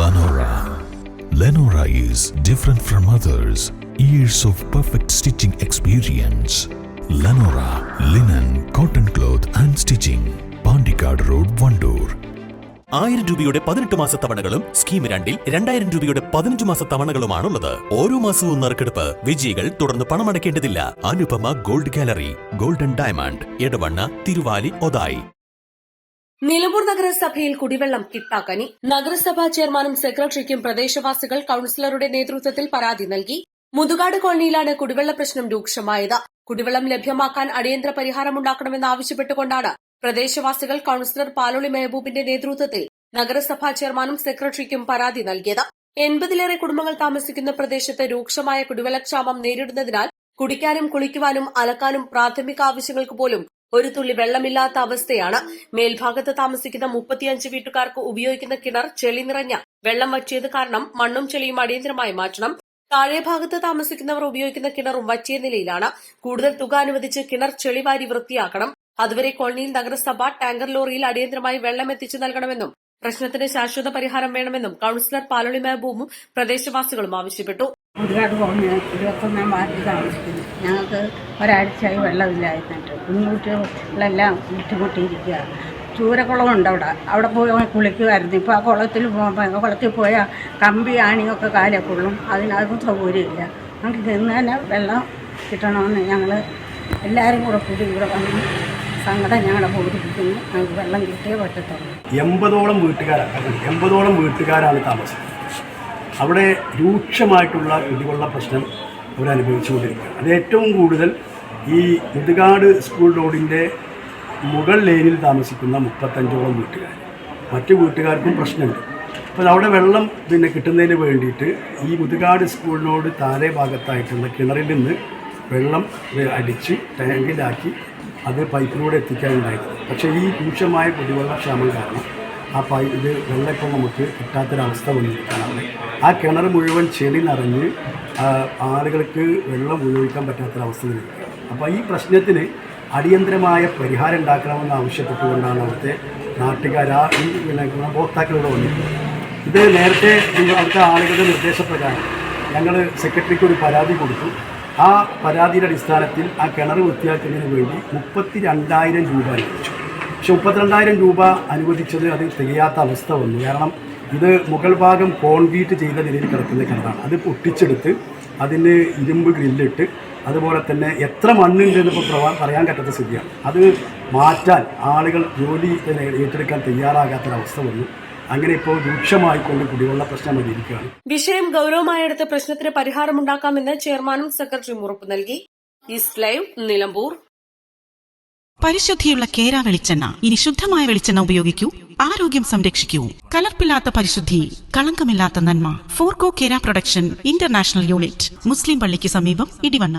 Lenora. Lenora is different from others. Years of perfect stitching experience. Lenora linen, cotton cloth and stitching. Pandikad Road, Vandoor. 1000 രൂപയുടെ 18 മാസ തവണകളും scheme 2-ൽ 2000 രൂപയുടെ 15 മാസ തവണകളുമാണുള്ളത്. ഓരോ മാസവും നറുക്കെടുപ്പ്. വിജയികൾ തുടർന്ന് പണമടയ്ക്കേണ്ടതില്ല. Anupama gold gallery, golden diamond, Edavanna, Thiruvali, Othayi. Nilambur നഗരസഭയിൽ കുടിവെള്ളം കിട്ടാക്കനി. നഗരസഭാ ചെയർമാനും സെക്രട്ടറിക്കും പ്രദേശവാസികൾ കൌൺസിലറുടെ നേതൃത്വത്തിൽ പരാതി നൽകി. മുതുകാട് കോളനിയിലാണ് കുടിവെള്ള പ്രശ്നം രൂക്ഷമായത്. കുടിവെള്ളം ലഭ്യമാക്കാൻ അടിയന്തര പരിഹാരമുണ്ടാക്കണമെന്നാവശ്യപ്പെട്ടുകൊണ്ടാണ് പ്രദേശവാസികൾ കൌൺസിലർ പാലോളി മെഹബൂബിന്റെ നേതൃത്വത്തിൽ നഗരസഭാ ചെയർമാനും സെക്രട്ടറിക്കും പരാതി നൽകിയത്. 80-ലേറെ കുടുംബങ്ങൾ താമസിക്കുന്ന പ്രദേശത്ത് രൂക്ഷമായ കുടിവെള്ളക്ഷാമം നേരിടുന്നതിനാൽ കുടിക്കാനും കുളിക്കുവാനും അലക്കാനും പ്രാഥമിക ആവശ്യങ്ങൾക്ക് പോലും ഒരു തുള്ളി വെള്ളമില്ലാത്ത അവസ്ഥയാണ്. മേൽഭാഗത്ത് താമസിക്കുന്ന 35 വീട്ടുകാർക്ക് ഉപയോഗിക്കുന്ന കിണർ ചെളി നിറഞ്ഞ വെള്ളം വറ്റിയത് കാരണം മണ്ണും ചെളിയും അടിയന്തരമായി മാറ്റണം. താഴെ ഭാഗത്ത് താമസിക്കുന്നവർ ഉപയോഗിക്കുന്ന കിണറും വറ്റിയ നിലയിലാണ്. കൂടുതൽ തുക അനുവദിച്ച് കിണർ ചെളിവാരി വൃത്തിയാക്കണം. അതുവരെ കോളനിയിൽ നഗരസഭ ടാങ്കർ ലോറിയിൽ അടിയന്തരമായി വെള്ളം എത്തിച്ചു നൽകണമെന്നും പ്രശ്നത്തിന് ശാശ്വത പരിഹാരം വേണമെന്നും കൌൺസിലർ പാലോളി മെഹബൂബും പ്രദേശവാസികളും ആവശ്യപ്പെട്ടു. മുതുകാട് കോളനി 21-ാം വാർഡിൽ താമസിക്കുന്നു. ഞങ്ങൾക്ക് ഒരാഴ്ചയായി വെള്ളമില്ലായിരുന്നിട്ട് കുഞ്ഞുകുട്ടികളെല്ലാം ബുദ്ധിമുട്ടിയിരിക്കുക. ചൂരക്കുളമുണ്ട് അവിടെ പോയി കുളിക്കുമായിരുന്നു. ഇപ്പോൾ ആ കുളത്തിൽ പോയാൽ കമ്പി ആണിയൊക്കെ കാലേ കൊള്ളും. അതിനകത്തും സൗകര്യമില്ല. ഞങ്ങൾക്ക് ഇന്ന് തന്നെ വെള്ളം കിട്ടണമെന്ന് ഞങ്ങൾ എല്ലാവരും കൂടെ ഇവിടെ വന്ന് സങ്കടം ഞങ്ങളെ ബോധിപ്പിക്കുന്നു. ഞങ്ങൾക്ക് വെള്ളം കിട്ടിയേ പറ്റത്തുള്ളൂ. 80ഓളം വീട്ടുകാരാണ് താമസിക്കുന്നത്. അവിടെ രൂക്ഷമായിട്ടുള്ള കുടിവെള്ള പ്രശ്നം അവരനുഭവിച്ചുകൊണ്ടിരിക്കുകയാണ്. അത് ഏറ്റവും കൂടുതൽ ഈ മുതുകാട് സ്കൂൾ റോഡിൻ്റെ മുകൾ ലൈനിൽ താമസിക്കുന്ന 35ഓളം വീട്ടുകാർ. മറ്റു വീട്ടുകാർക്കും പ്രശ്നമുണ്ട്. അപ്പോൾ അവിടെ വെള്ളം കിട്ടുന്നതിന് വേണ്ടിയിട്ട് ഈ മുതുകാട് സ്കൂളിനോട് താഴെ ഭാഗത്തായിട്ടുള്ള കിണറിൽ നിന്ന് വെള്ളം അടിച്ച് ടാങ്കിലാക്കി അത് പൈപ്പിലൂടെ എത്തിക്കാനുണ്ടായിരുന്നു. പക്ഷേ ഈ രൂക്ഷമായ കുടിവെള്ളക്ഷാമം കാരണം വെള്ളം ഇപ്പോൾ നമുക്ക് കിട്ടാത്തൊരവസ്ഥ വന്നിരിക്കുകയാണ്. ആ കിണർ മുഴുവൻ ചെളി നിറഞ്ഞ് ആളുകൾക്ക് വെള്ളം ഉപയോഗിക്കാൻ പറ്റാത്തൊരവസ്ഥ വന്നിരിക്കുകയാണ്. അപ്പോൾ ഈ പ്രശ്നത്തിന് അടിയന്തരമായ പരിഹാരം ഉണ്ടാക്കണമെന്ന് ആവശ്യപ്പെട്ടുകൊണ്ടാണ് അവിടുത്തെ നാട്ടുകാർ ഈ ഉപഭോക്താക്കളോട് വന്നിട്ടുള്ളത്. ഇത് നേരത്തെ അവിടുത്തെ ആളുകളുടെ നിർദ്ദേശപ്രകാരം ഞങ്ങൾ സെക്രട്ടറിക്ക് ഒരു പരാതി കൊടുത്തു. ആ പരാതിയുടെ അടിസ്ഥാനത്തിൽ ആ കിണർ വൃത്തിയാക്കുന്നതിന് വേണ്ടി 32,000 രൂപ അനുവദിച്ചു. പക്ഷെ 32,000 രൂപ അനുവദിച്ചത് അത് തികയാത്ത അവസ്ഥ വന്നു. കാരണം ഇത് മുകൾ ഭാഗം കോൺക്രീറ്റ് ചെയ്ത നിലയിൽ കിടക്കുന്ന കിണറാണ്. അത് പൊട്ടിച്ചെടുത്ത് അതിന് ഇരുമ്പ് ഗ്രില്ലിട്ട് അതുപോലെ തന്നെ എത്ര മണ്ണുണ്ടെന്ന് ഇപ്പോൾ പറയാൻ പറ്റാത്ത സ്ഥിതിയാണ്. അത് മാറ്റാൻ ആളുകൾ ജോലി ഏറ്റെടുക്കാൻ തയ്യാറാകാത്തൊരവസ്ഥ വന്നു. അങ്ങനെ ഇപ്പോൾ രൂക്ഷമായിക്കൊണ്ട് കുടിവെള്ള പ്രശ്നം വന്നിരിക്കുകയാണ്. വിഷയം ഗൌരവമായെടുത്ത് പ്രശ്നത്തിന് പരിഹാരമുണ്ടാക്കാമെന്ന് ചെയർമാനും സെക്രട്ടറിയും ഉറപ്പു നൽകി. East live, Nilambur. പരിശുദ്ധിയുള്ള കേര വെളിച്ചെണ്ണ. ഇനി ശുദ്ധമായ വെളിച്ചെണ്ണ ഉപയോഗിക്കൂ. ആരോഗ്യം സംരക്ഷിക്കൂ. കലർപ്പില്ലാത്ത പരിശുദ്ധി, കളങ്കമില്ലാത്ത നന്മ. ഫോർകോ കേര പ്രൊഡക്ഷൻ ഇന്റർനാഷണൽ യൂണിറ്റ്, മുസ്ലിം പള്ളിക്ക് സമീപം, ഇടിവണ്ണ.